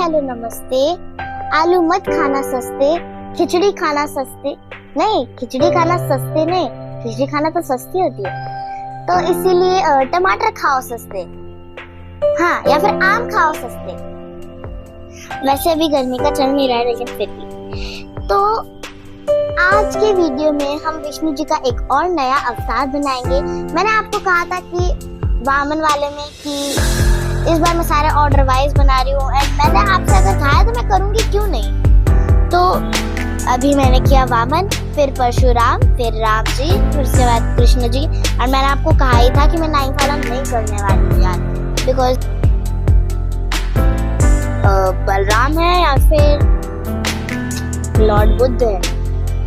Hello नमस्ते, आलू मत खाना सस्ते, खिचड़ी खाना सस्ते नहीं, खिचड़ी खाना सस्ते नहीं, खिचड़ी खाना तो सस्ती होती है, तो इसीलिए टमाटर खाओ सस्ते, हाँ, या फिर आम खाओ सस्ते। वैसे अभी गर्मी का चल नहीं रहा है, लेकिन फिर भी। तो आज के वीडियो में हम विष्णु जी का एक और नया अवतार बनाएंगे। मैंने आपको कहा था कि वामन वाले में कि इस बार मैं सारे ऑर्डर वाइज बना रही हूँ, एंड मैंने आपसे अगर कहा है तो मैं करूँगी, क्यों नहीं। तो अभी मैंने किया वामन, फिर परशुराम, फिर राम जी, फिर उसके बाद कृष्ण जी, और मैंने आपको कहा ही था कि मैं 9 वाला नहीं करने वाली हूँ यार, बिकॉज बलराम है या फिर लॉर्ड बुद्ध है,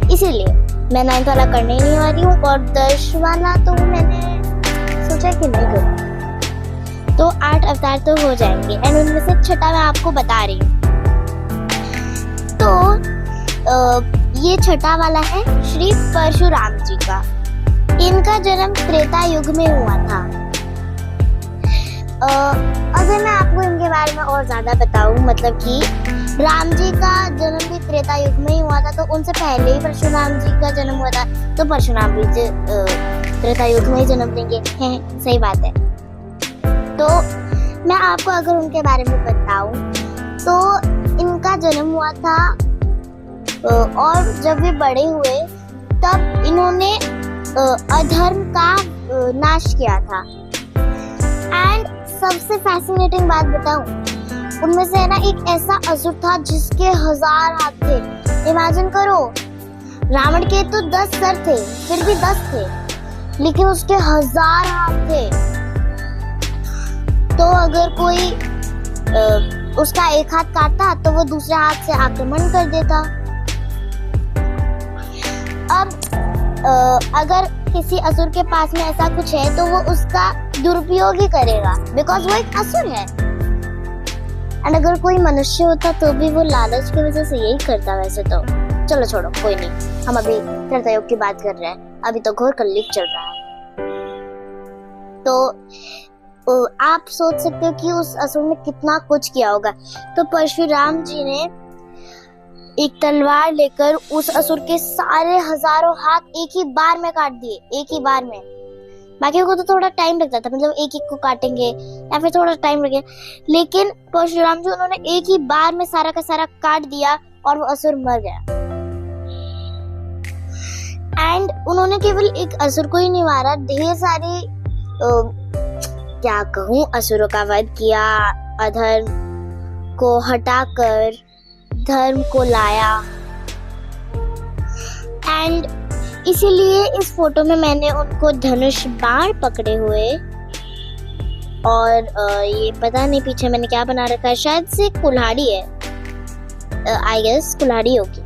इसीलिए मैं 9 वाला करने ही नहीं वाली हूँ। और 10 वाला तो मैंने सोचा कि नहीं करूँ, तो 8 अवतार तो हो जाएंगे, एंड उनमें से छठा मैं आपको बता रही हूँ। तो ये छठा वाला है श्री परशुराम जी का। इनका जन्म त्रेता युग में हुआ था। अगर मैं आपको इनके बारे में और ज्यादा बताऊं, मतलब कि राम जी का जन्म भी त्रेता युग में ही हुआ था, तो उनसे पहले ही परशुराम जी का जन्म हुआ था, तो परशुराम भी त्रेता युग में ही जन्म लेंगे, सही बात है। तो मैं आपको अगर उनके बारे में बताऊं, तो इनका जन्म हुआ था, और जब वे बड़े हुए तब इन्होंने अधर्म का नाश किया था। एंड सबसे फैसिनेटिंग बात बताऊं, उनमें से है ना एक ऐसा असुर था जिसके 1000 हाथ थे। इमेजिन करो, रावण के तो 10 सर थे, फिर भी 10 थे, लेकिन उसके 1000 हाथ थे। तो अगर कोई उसका एक हाथ काटता तो वो दूसरे हाथ से आक्रमण कर देता। अब अगर किसी असुर के पास में ऐसा कुछ है तो वो उसका दुरुपयोग ही करेगा, बिकॉज वो एक असुर है। एंड अगर कोई मनुष्य होता तो भी वो लालच की वजह से यही करता। वैसे तो चलो छोड़ो, कोई नहीं, हम अभी त्रेता युग की बात कर रहे हैं, अभी तो घोर कलयुग चल रहा है। तो आप सोच सकते हो कि उस असुर ने कितना कुछ किया होगा। तो परशुराम जी ने एक तलवार लेकर उस असुर के सारे हजारों हाथ एक ही बार में काट दिए, एक ही बार में। बाकियों को तो थोड़ा टाइम लगता था, मतलब एक एक को काटेंगे या फिर थोड़ा टाइम लगे, लेकिन परशुराम जी उन्होंने एक ही बार में सारा का सारा काट दिया और वो असुर मर गया। एंड उन्होंने केवल एक असुर को ही नहीं मारा, ढेर सारी क्या कहूँ, असुरों का वध किया, अधर्म को हटाकर धर्म को लाया। एंड इसीलिए इस फोटो में मैंने उनको धनुष बाण पकड़े हुए, और ये पता नहीं पीछे मैंने क्या बना रखा है, शायद से कुल्हाड़ी है, आई गेस कुल्हाड़ी होगी।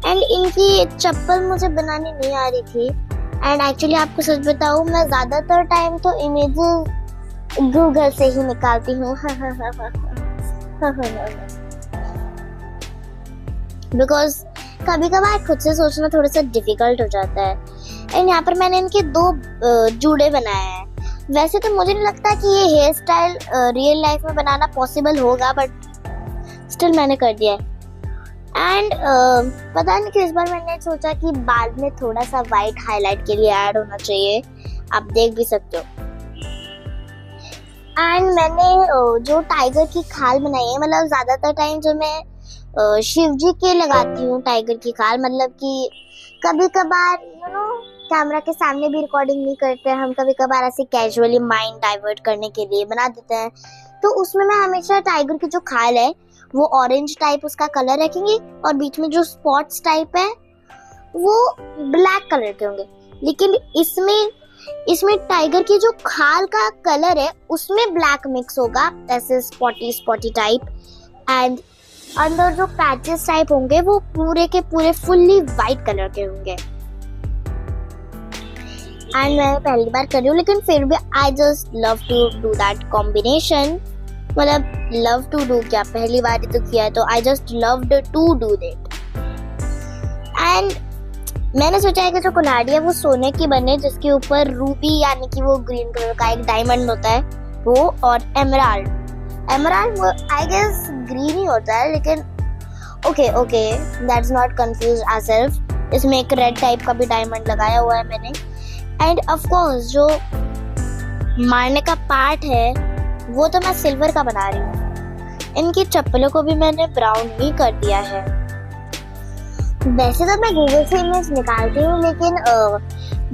एंड इनकी चप्पल मुझे बनानी नहीं आ रही थी, एंड एक्चुअली आपको सच बताऊं, मैं ज्यादातर टाइम तो इमेजेस गूगल से ही निकालती हूँ, बिकॉज कभी कभार खुद से सोचना थोड़ा सा डिफिकल्ट हो जाता है। एंड यहाँ पर मैंने इनके 2 जूड़े बनाए हैं। वैसे तो मुझे नहीं लगता कि ये हेयर स्टाइल रियल लाइफ में बनाना पॉसिबल होगा, बट स्टिल मैंने कर दिया है। एंड पता नहीं क्यों इस बार मैंने सोचा कि बाद में थोड़ा सा वाइट हाईलाइट के लिए ऐड होना चाहिए, आप देख भी सकते हो। एंड मैंने जो टाइगर की खाल बनाई है, मतलब ज्यादातर टाइम जो मैं शिव जी के लगाती हूँ टाइगर की खाल, मतलब कि कभी कभार कैमरा के सामने भी रिकॉर्डिंग नहीं करते हैं हम, कभी कभार ऐसे कैजुअली माइंड डाइवर्ट करने के लिए बना देते हैं। तो उसमें मैं हमेशा टाइगर की जो खाल है वो ऑरेंज टाइप उसका कलर रखेंगे, और बीच में जो स्पॉट्स टाइप है वो ब्लैक कलर के होंगे। लेकिन इसमें टाइगर की जो खाल का कलर है उसमें ब्लैक मिक्स होगा, ऐसे स्पॉटी टाइप। एंड अंदर जो पैचेस टाइप होंगे वो पूरे के पूरे फुल्ली वाइट कलर के होंगे। एंड मैं पहली बार कर रही हूँ, लेकिन फिर भी I just love to do that combination. मतलब लव टू डू क्या, पहली बार ही तो किया है, तो I just loved to do that. And मैंने सोचा है कि जो कुल्हाड़ी है वो सोने की बने, जिसके ऊपर रूबी यानी कि वो ग्रीन कलर का एक डायमंड होता है वो, और emerald emerald I guess green ही होता है, लेकिन okay that's not confuse ourselves. इसमें एक रेड टाइप का भी डायमंड लगाया हुआ है मैंने। एंड ऑफ कोर्स जो मारने का पार्ट है वो तो मैं सिल्वर का बना रही हूँ। इनकी चप्पलों को भी मैंने ब्राउन ही कर दिया है। वैसे तो मैं गूगल से इमेज निकालती हूँ, लेकिन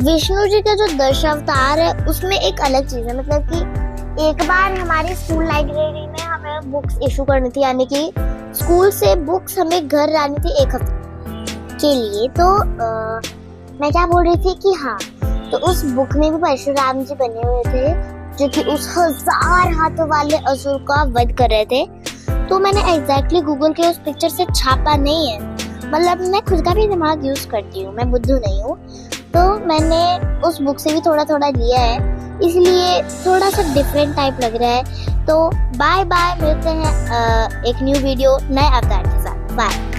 विष्णु जी का जो दशावतार है उसमें एक अलग चीज है। मतलब कि एक बार हमारी स्कूल लाइब्रेरी में हमें बुक्स इशू करनी थी, यानी कि स्कूल से बुक्स हमें घर लानी थी 1 हफ्ते के लिए। तो मैं क्या बोल रही थी कि हाँ, तो उस बुक में भी परशुराम जी बने हुए थे जो कि उस 1000 हाथों वाले असुर का वध कर रहे थे। तो मैंने एग्जैक्टली गूगल के उस पिक्चर से छापा नहीं है, मतलब मैं खुद का भी दिमाग यूज करती हूँ, मैं बुद्धू नहीं हूँ। तो मैंने उस बुक से भी थोड़ा थोड़ा लिया है, इसलिए थोड़ा सा डिफरेंट टाइप लग रहा है। तो बाय बाय, मिलते हैं एक न्यू वीडियो नए अवतार के साथ। बाय।